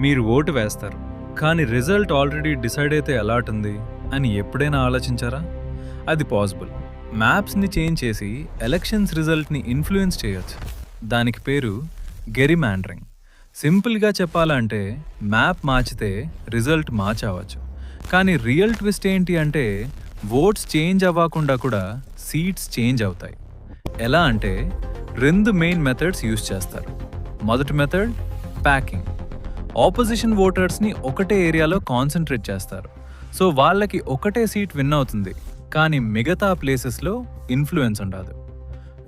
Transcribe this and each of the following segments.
మీరు ఓటు వేస్తారు, కానీ రిజల్ట్ ఆల్రెడీ డిసైడ్ అయితే ఎలా ఉంటుంది అని ఎప్పుడైనా ఆలోచించారా? అది పాసిబుల్. మ్యాప్స్ని చేంజ్ చేసి ఎలక్షన్స్ రిజల్ట్ని ఇన్ఫ్లుయెన్స్ చేయొచ్చు. దానికి పేరు గెరిమాండరింగ్. సింపుల్గా చెప్పాలంటే మ్యాప్ మార్చితే రిజల్ట్ మార్చవచ్చు. కానీ రియల్ ట్విస్ట్ ఏంటి అంటే ఓట్స్ చేంజ్ అవ్వకుండా కూడా సీట్స్ చేంజ్ అవుతాయి. ఎలా అంటే 2 మెయిన్ మెథడ్స్ యూజ్ చేస్తారు. మొదటి మెథడ్ ప్యాకింగ్. ఆపోజిషన్ ఓటర్స్ని ఒకటే ఏరియాలో కాన్సన్ట్రేట్ చేస్తారు. సో వాళ్ళకి ఒకటే సీట్ విన్ అవుతుంది, కానీ మిగతా ప్లేసెస్లో ఇన్ఫ్లుయెన్స్ ఉండదు.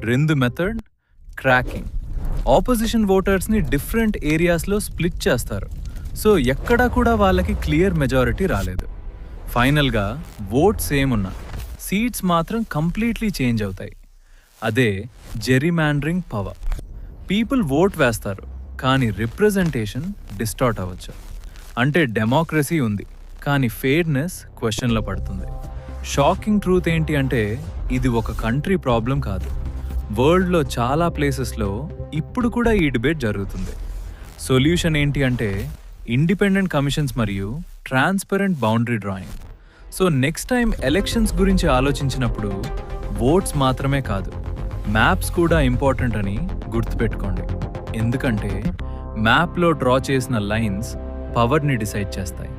2 మెథడ్ క్రాకింగ్. ఆపోజిషన్ ఓటర్స్ని డిఫరెంట్ ఏరియాస్లో స్ప్లిట్ చేస్తారు. సో ఎక్కడా కూడా వాళ్ళకి క్లియర్ మెజారిటీ రాలేదు. ఫైనల్గా ఓట్ సేమ్ ఉన్నా సీట్స్ మాత్రం కంప్లీట్లీ చేంజ్ అవుతాయి. అదే జెరిమాండరింగ్ పవర్. పీపుల్ ఓట్ వేస్తారు, కానీ రిప్రజెంటేషన్ డిస్టార్ట్ అవ్వచ్చు. అంటే డెమోక్రసీ ఉంది, కానీ ఫెయిర్నెస్ క్వశ్చన్లో పడుతుంది. షాకింగ్ ట్రూత్ ఏంటి అంటే ఇది ఒక కంట్రీ ప్రాబ్లం కాదు. వరల్డ్లో చాలా ప్లేసెస్లో ఇప్పుడు కూడా ఈ డిబేట్ జరుగుతుంది. సొల్యూషన్ ఏంటి అంటే ఇండిపెండెంట్ కమిషన్స్ మరియు transparent boundary drawing. So next time elections గురించి ఆలోచించినప్పుడు ఓట్స్ మాత్రమే కాదు, మ్యాప్స్ కూడా ఇంపార్టెంట్ అని గుర్తుపెట్టుకోండి. ఎందుకంటే మ్యాప్లో డ్రా చేసిన లైన్స్ పవర్ని డిసైడ్ చేస్తాయి.